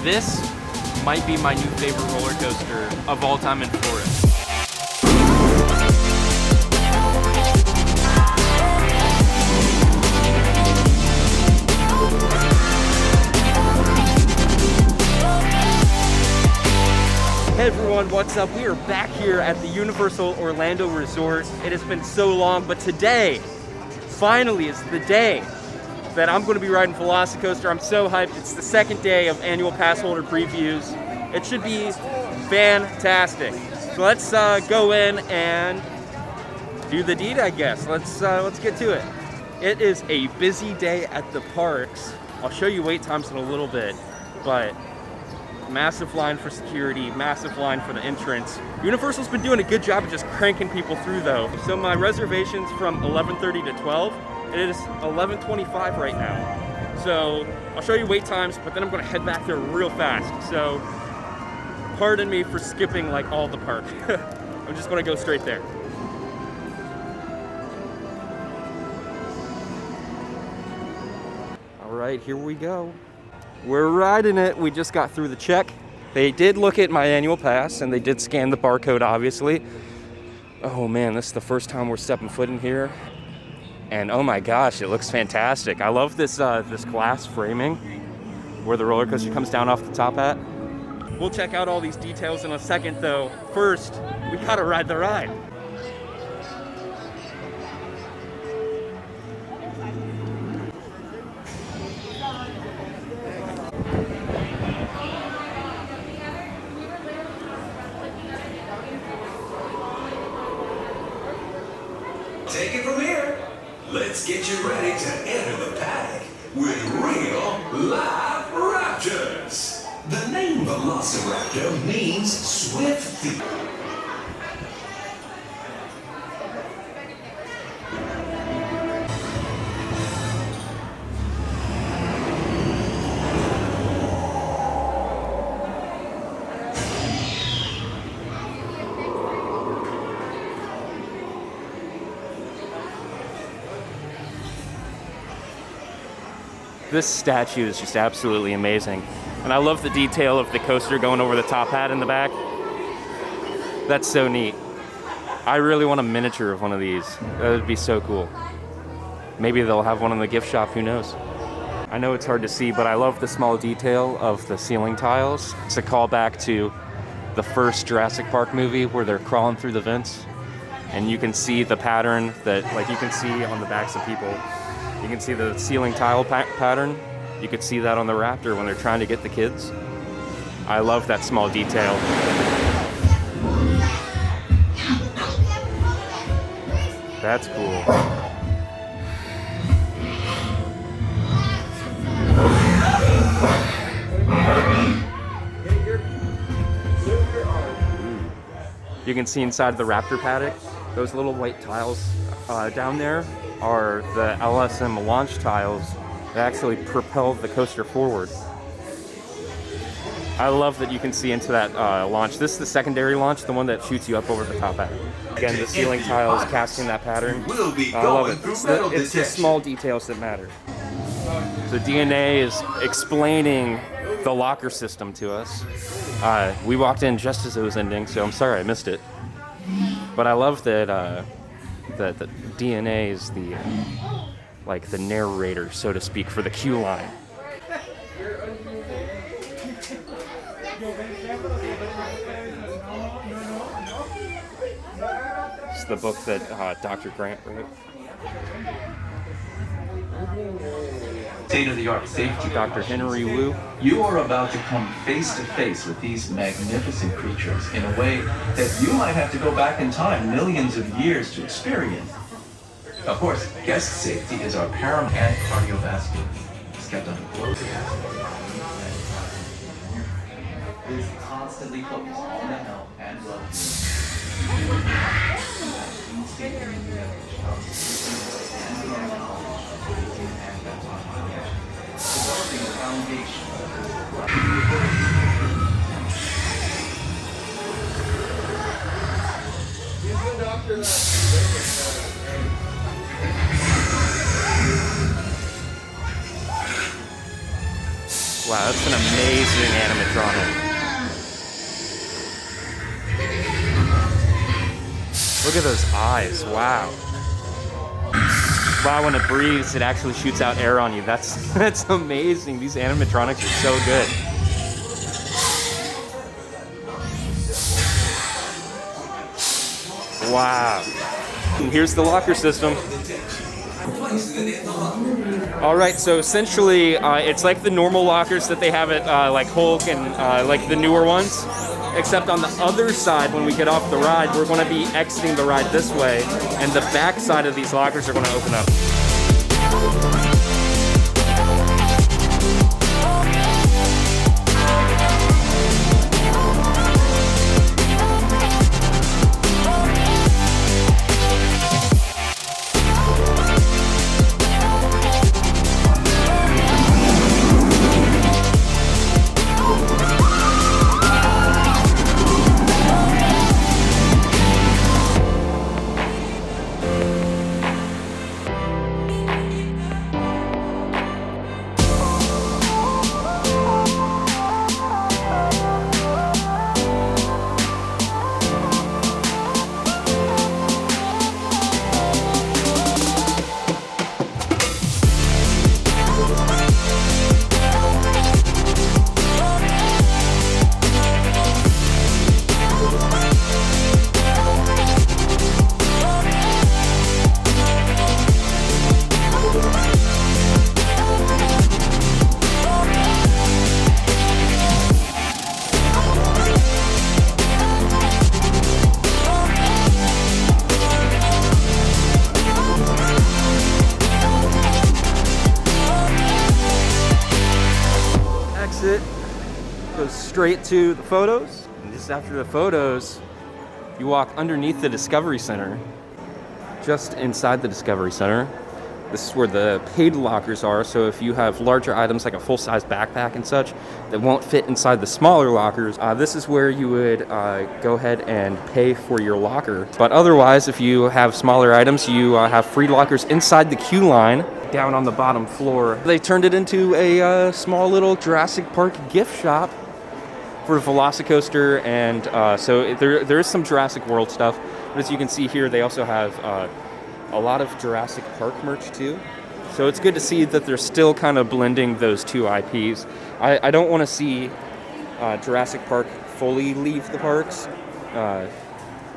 this might be my new favorite roller coaster of all time in Florida. Hey everyone, what's up? We are back here at the Universal Orlando Resort. It has been so long, but today, finally, is the day that I'm going to be riding VelociCoaster. I'm so hyped. It's the second day of annual pass holder previews. It should be fantastic. So let's go in and do the deed, I guess. Let's get to it. It is a busy day at the parks. I'll show you wait times in a little bit, but massive line for security, massive line for the entrance. Universal's been doing a good job of just cranking people through though. So my reservation's from 11:30 to 12. It is 11:25 right now. So I'll show you wait times, but then I'm gonna head back there real fast. So pardon me for skipping like all the park. I'm just gonna go straight there. All right, here we go. We're riding it. We just got through the check. They did look at my annual pass and they did scan the barcode, obviously. Oh man, this is the first time we're stepping foot in here. And oh my gosh, it looks fantastic. I love this this glass framing where the roller coaster comes down off the top at. We'll check out all these details in a second though. First, we gotta ride the ride. Take it from here. Let's get you ready to enter the paddock with real live raptors. The name VelociRaptor means swift feet. This statue is just absolutely amazing. And I love the detail of the coaster going over the top hat in the back. That's so neat. I really want a miniature of one of these. That would be so cool. Maybe they'll have one in the gift shop, who knows? I know it's hard to see, but I love the small detail of the ceiling tiles. It's a callback to the first Jurassic Park movie where they're crawling through the vents. And you can see the pattern that, like you can see on the backs of people. You can see the ceiling tile pattern. You could see that on the Raptor when they're trying to get the kids. I love that small detail. That's cool. You can see inside the Raptor paddock, those little white tiles down there are the LSM launch tiles that actually propel the coaster forward. I love that you can see into that launch. This is the secondary launch, the one that shoots you up over the top at. Again, the ceiling tiles casting that pattern. I love it. It's the small details that matter. So DNA is explaining the locker system to us. We walked in just as it was ending, so I'm sorry I missed it. But I love that that the DNA is the like the narrator, so to speak, for the queue line. It's the book that Dr. Grant wrote. State-of-the-art safety. Dr. Henry Wu. You are about to come face to face with these magnificent creatures in a way that you might have to go back in time millions of years to experience. Of course, guest safety is our paramount, and cardiovascular is kept under close. Is constantly focused on the health and Wow, that's an amazing animatronic. Look at those eyes, wow. Wow, when it breathes, it actually shoots out air on you. That's amazing. These animatronics are so good. Wow. And here's the locker system. All right, so essentially, it's like the normal lockers that they have at like Holt and like the newer ones. Except on the other side, when we get off the ride, we're going to be exiting the ride this way, and the back side of these lockers are going to open up. Exit goes straight to the photos, and just after the photos, you walk underneath the Discovery Center. Just inside the Discovery Center, this is where the paid lockers are, so if you have larger items like a full-size backpack and such that won't fit inside the smaller lockers, this is where you would go ahead and pay for your locker. But otherwise, if you have smaller items, you have free lockers inside the queue line down on the bottom floor. They turned it into a small little Jurassic Park gift shop for VelociCoaster, and so there is some Jurassic World stuff, but as you can see here, they also have a lot of Jurassic Park merch too. So it's good to see that they're still kind of blending those two IPs. I don't want to see Jurassic Park fully leave the parks,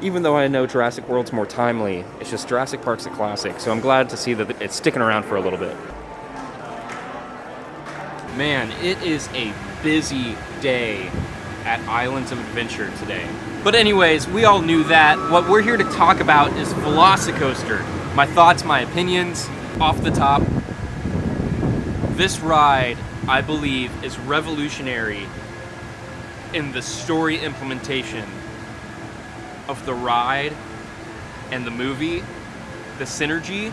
even though I know Jurassic World's more timely. It's just Jurassic Park's a classic, so I'm glad to see that it's sticking around for a little bit. Man, it is a busy day at Islands of Adventure today. But anyways, we all knew that. What we're here to talk about is VelociCoaster. My thoughts, my opinions, off the top. This ride, I believe, is revolutionary in the story implementation of the ride and the movie. The synergy,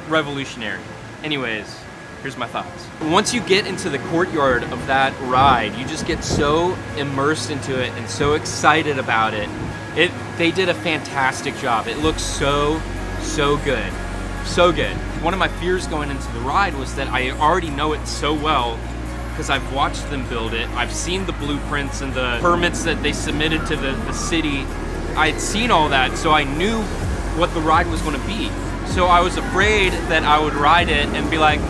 revolutionary. Anyways, here's my thoughts. Once you get into the courtyard of that ride, you just get so immersed into it and so excited about it. They did a fantastic job. It looks so good. So good. One of my fears going into the ride was that I already know it so well because I've watched them build it. I've seen the blueprints and the permits that they submitted to the city. I had seen all that, so I knew what the ride was going to be. So I was afraid that I would ride it and be like,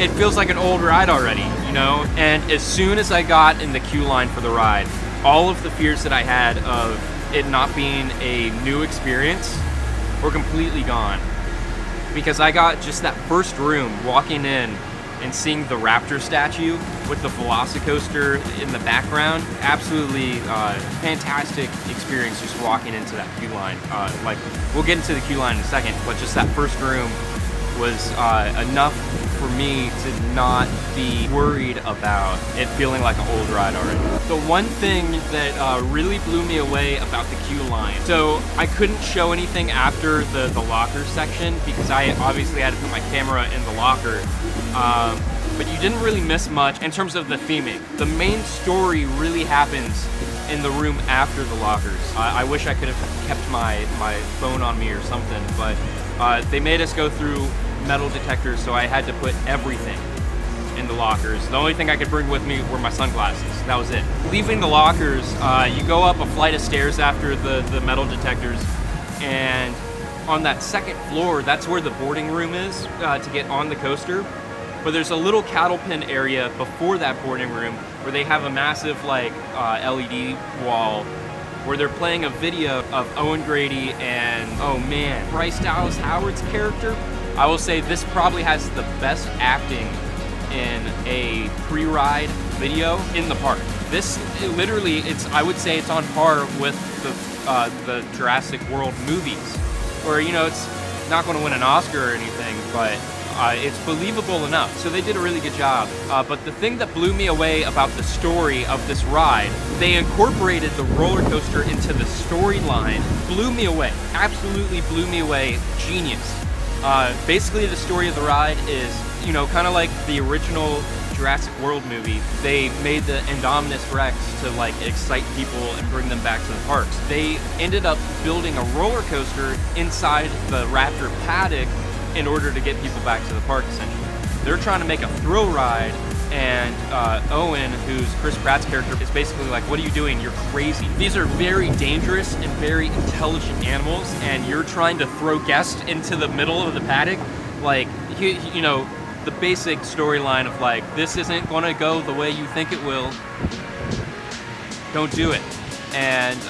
it feels like an old ride already, you know? And as soon as I got in the queue line for the ride, all of the fears that I had of it not being a new experience were completely gone. Because I got just that first room, walking in and seeing the Raptor statue with the VelociCoaster in the background. Absolutely fantastic experience just walking into that queue line. Like, we'll get into the queue line in a second, but just that first room was enough for me to not be worried about it feeling like an old ride already. The one thing that really blew me away about the queue line, so I couldn't show anything after the locker section because I obviously had to put my camera in the locker, but you didn't really miss much in terms of the theming. The main story really happens in the room after the lockers. I wish I could have kept my phone on me or something, but they made us go through metal detectors, so I had to put everything in the lockers. The only thing I could bring with me were my sunglasses. That was it. Leaving the lockers, you go up a flight of stairs after the metal detectors, and on that second floor, that's where the boarding room is to get on the coaster. But there's a little cattle pen area before that boarding room where they have a massive like LED wall where they're playing a video of Owen Grady and, oh man, Bryce Dallas Howard's character. I will say this probably has the best acting in a pre-ride video in the park. This literally, I would say it's on par with the Jurassic World movies, where, you know, it's not going to win an Oscar or anything, but it's believable enough. So they did a really good job. But the thing that blew me away about the story of this ride, they incorporated the roller coaster into the storyline. Blew me away. Absolutely blew me away. Genius. Basically, the story of the ride is, you know, kind of like the original Jurassic World movie. They made the Indominus Rex to like excite people and bring them back to the parks. They ended up building a roller coaster inside the Raptor paddock in order to get people back to the park, essentially. They're trying to make a thrill ride, and Owen, who's Chris Pratt's character, is basically like, what are you doing? You're crazy. These are very dangerous and very intelligent animals, and you're trying to throw guests into the middle of the paddock? Like, you know, the basic storyline of like, this isn't gonna go the way you think it will. Don't do it. And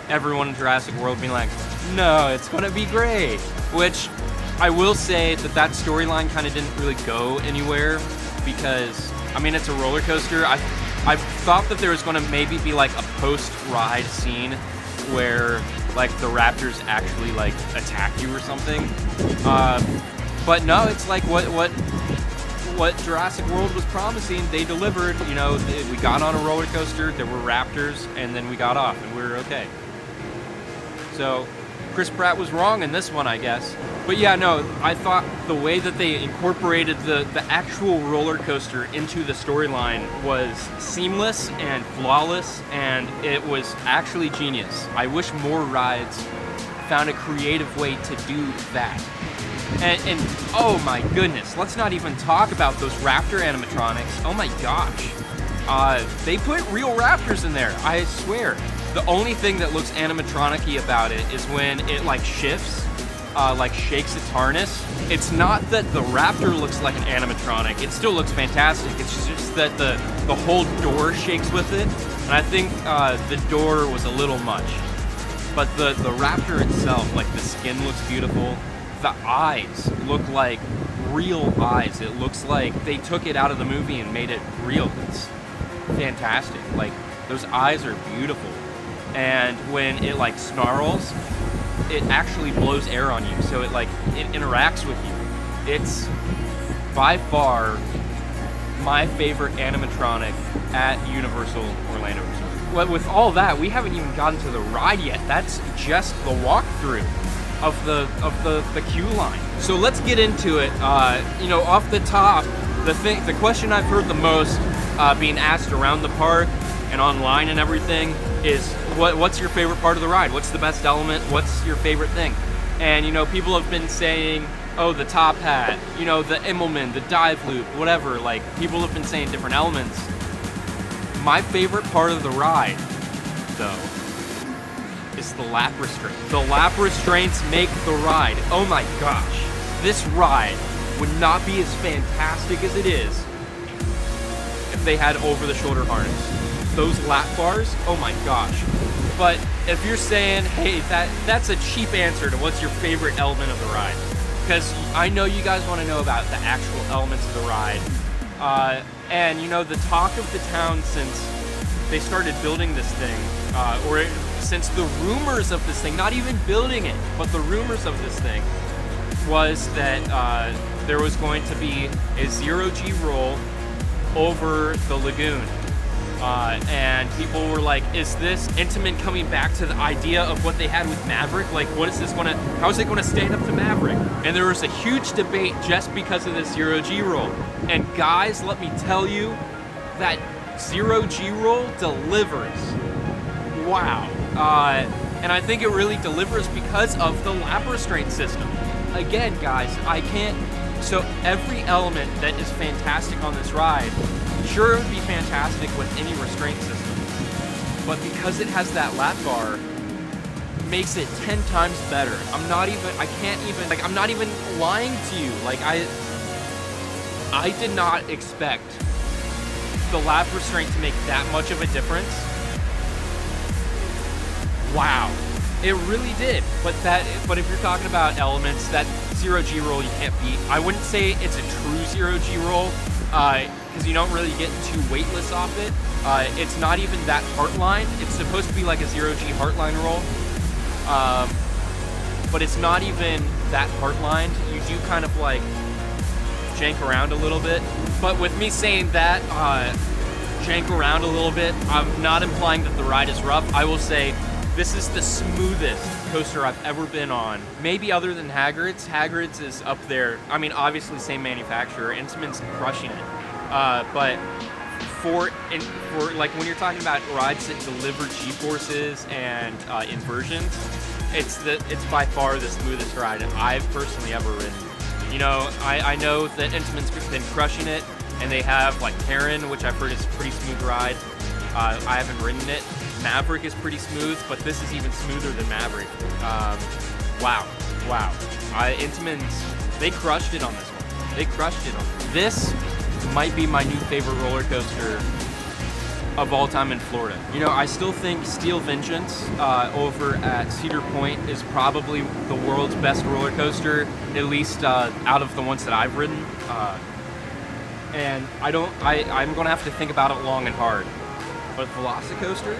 everyone in Jurassic World being like, no, it's gonna be great. Which, I will say that storyline kind of didn't really go anywhere because, I mean, it's a roller coaster. I thought that there was going to maybe be like a post-ride scene where like the raptors actually like attack you or something. But no, it's like what Jurassic World was promising. They delivered. You know, we got on a roller coaster, there were raptors, and then we got off and we were okay. So Chris Pratt was wrong in this one, I guess. But yeah, no, I thought the way that they incorporated the actual roller coaster into the storyline was seamless and flawless, and it was actually genius. I wish more rides found a creative way to do that. And oh my goodness, let's not even talk about those Raptor animatronics. Oh my gosh. They put real raptors in there, I swear. The only thing that looks animatronic-y about it is when it like shifts, like shakes its harness. It's not that the raptor looks like an animatronic, it still looks fantastic. It's just that the whole door shakes with it. And I think the door was a little much. But the raptor itself, like the skin looks beautiful. The eyes look like real eyes. It looks like they took it out of the movie and made it real. It's fantastic. Like, those eyes are beautiful. And when it like snarls, it actually blows air on you, so it interacts with you. It's by far my favorite animatronic at Universal Orlando Resort. Well, with all that, we haven't even gotten to the ride yet. That's just the walkthrough of the queue line. So let's get into it. You know, off the top, the question I've heard the most being asked around the park and online and everything is, what's your favorite part of the ride? What's the best element? What's your favorite thing? And, you know, people have been saying, oh, the top hat, you know, the Immelman, the dive loop, whatever. Like, people have been saying different elements. My favorite part of the ride, though, is the lap restraint. The lap restraints make the ride. Oh my gosh. This ride would not be as fantastic as it is if they had over-the-shoulder harness. Those lap bars, oh my gosh. But if you're saying, hey, that's a cheap answer to what's your favorite element of the ride, because I know you guys want to know about the actual elements of the ride. And you know, the talk of the town since they started building this thing, since the rumors of this thing, not even building it, but the rumors of this thing, was that there was going to be a zero-G roll over the lagoon. And people were like, is this Intamin coming back to the idea of what they had with Maverick? Like, how is it gonna stand up to Maverick? And there was a huge debate just because of this zero-G roll. And guys, let me tell you, that zero-G roll delivers. Wow. And I think it really delivers because of the lap restraint system. Again, guys, I can't So every element that is fantastic on this ride, sure, it would be fantastic with any restraint system, but because it has that lap bar, makes it 10 times better. I'm not even lying to you. Like, I did not expect the lap restraint to make that much of a difference. Wow. It really did. But if you're talking about elements, that 0G roll you can't beat. I wouldn't say it's a true 0G roll, because you don't really get too weightless off it. It's not even that heartline. It's supposed to be like a 0G heartline roll. But it's not even that heartlined. You do kind of like jank around a little bit. But with me saying that, jank around a little bit, I'm not implying that the ride is rough. I will say this is the smoothest coaster I've ever been on. Maybe other than Hagrid's. Hagrid's is up there. I mean, obviously same manufacturer. Intamin's crushing it. But for like when you're talking about rides that deliver G-forces and inversions, it's by far the smoothest ride I've personally ever ridden. You know, I know that Intamin's been crushing it, and they have like Terran, which I've heard is a pretty smooth ride. I haven't ridden it. Maverick is pretty smooth, but this is even smoother than Maverick. Wow. Intamin's, they crushed it on this one. They crushed it on this. Might be my new favorite roller coaster of all time in Florida. You know, I still think Steel Vengeance over at Cedar Point is probably the world's best roller coaster, at least out of the ones that I've ridden. And I'm gonna have to think about it long and hard. But VelociCoaster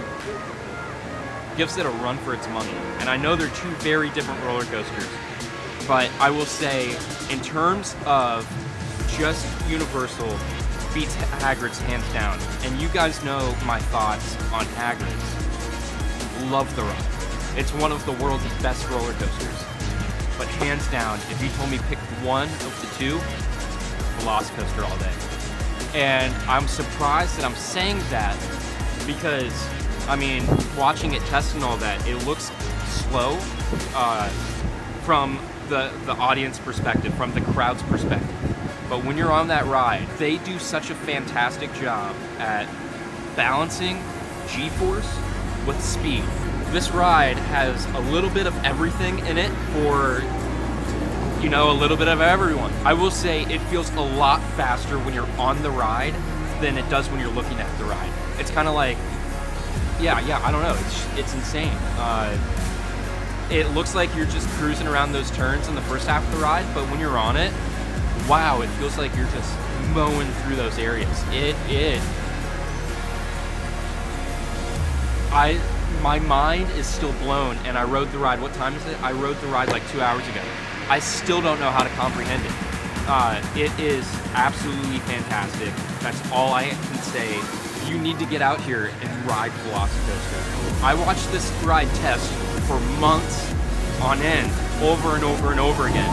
gives it a run for its money. And I know they're two very different roller coasters, but I will say, in terms of just Universal, beats Hagrid's hands down. And you guys know my thoughts on Hagrid's. Love the ride. It's one of the world's best roller coasters. But hands down, if you told me pick one of the two, VelociCoaster all day. And I'm surprised that I'm saying that, because, I mean, watching it test and all that, it looks slow from the audience perspective, from the crowd's perspective. But when you're on that ride, they do such a fantastic job at balancing G-force with speed. This ride has a little bit of everything in it for, you know, a little bit of everyone. I will say it feels a lot faster when you're on the ride than it does when you're looking at the ride. It's kind of like, yeah, I don't know, it's insane. It looks like you're just cruising around those turns in the first half of the ride, but when you're on it, wow, it feels like you're just mowing through those areas. My mind is still blown, and I rode the ride, what time is it? I rode the ride like 2 hours ago. I still don't know how to comprehend it. It is absolutely fantastic. That's all I can say. You need to get out here and ride VelociCoaster. I watched this ride test for months on end, over and over and over again.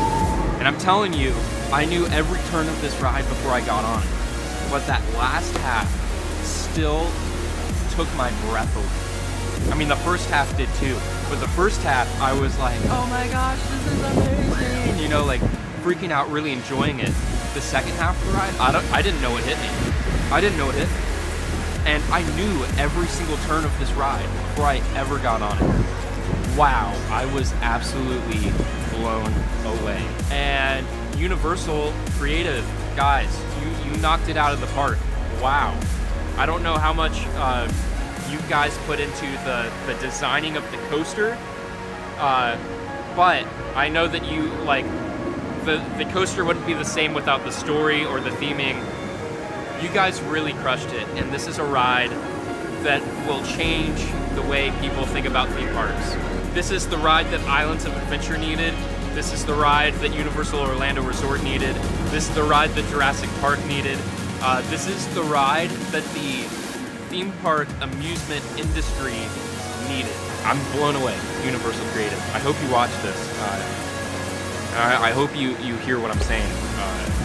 And I'm telling you, I knew every turn of this ride before I got on it. But that last half still took my breath away. I mean, the first half did too. But the first half, I was like, oh my gosh, this is amazing. You know, like freaking out, really enjoying it. The second half of the ride, I didn't know it hit me. I didn't know it hit me. And I knew every single turn of this ride before I ever got on it. Wow, I was absolutely blown away. And Universal Creative, guys, you knocked it out of the park. Wow. I don't know how much you guys put into the designing of the coaster, but I know that you, like, the coaster wouldn't be the same without the story or the theming. You guys really crushed it, and this is a ride that will change the way people think about theme parks. This is the ride that Islands of Adventure needed. This is the ride that Universal Orlando Resort needed. This is the ride that Jurassic Park needed. This is the ride that the theme park amusement industry needed. I'm blown away, Universal Creative. I hope you watch this. I hope you hear what I'm saying.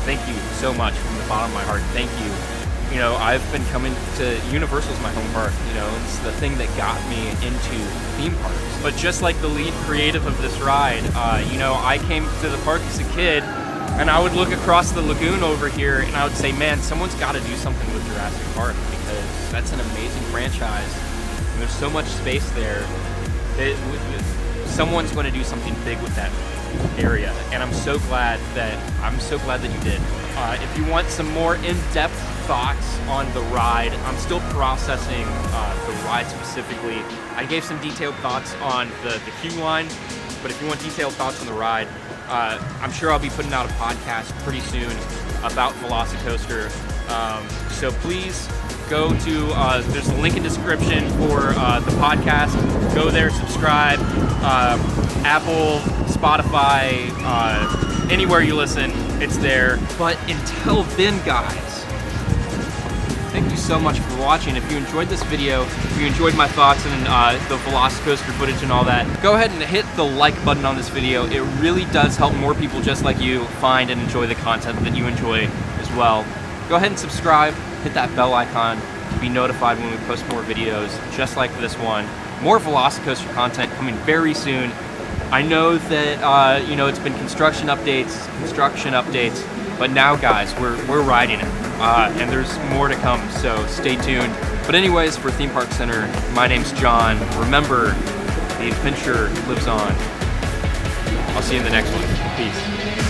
Thank you so much from the bottom of my heart. Thank you. You know, I've been coming to Universal's my home park. You know, it's the thing that got me into theme parks. But just like the lead creative of this ride, you know, I came to the park as a kid And I would look across the lagoon over here and I would say, man, someone's got to do something with Jurassic Park because that's an amazing franchise. And there's so much space there. Someone's going to do something big with that area, and I'm so glad that you did. If you want some more in-depth thoughts on the ride, I'm still processing the ride specifically. I gave some detailed thoughts on the queue line, but if you want detailed thoughts on the ride, I'm sure I'll be putting out a podcast pretty soon about VelociCoaster. So please go to, there's a link in the description for the podcast. Go there, subscribe. Apple, Spotify, anywhere you listen, it's there. But until then, guys, thank you so much for watching. If you enjoyed this video, if you enjoyed my thoughts and the VelociCoaster footage and all that, go ahead and hit the like button on this video. It really does help more people just like you find and enjoy the content that you enjoy as well. Go ahead and subscribe, hit that bell icon to be notified when we post more videos just like this one. More VelociCoaster content coming very soon. I know that it's been construction updates, but now, guys, we're riding it, and there's more to come. So stay tuned. But anyways, for Theme Park Center, my name's John. Remember, the adventure lives on. I'll see you in the next one. Peace.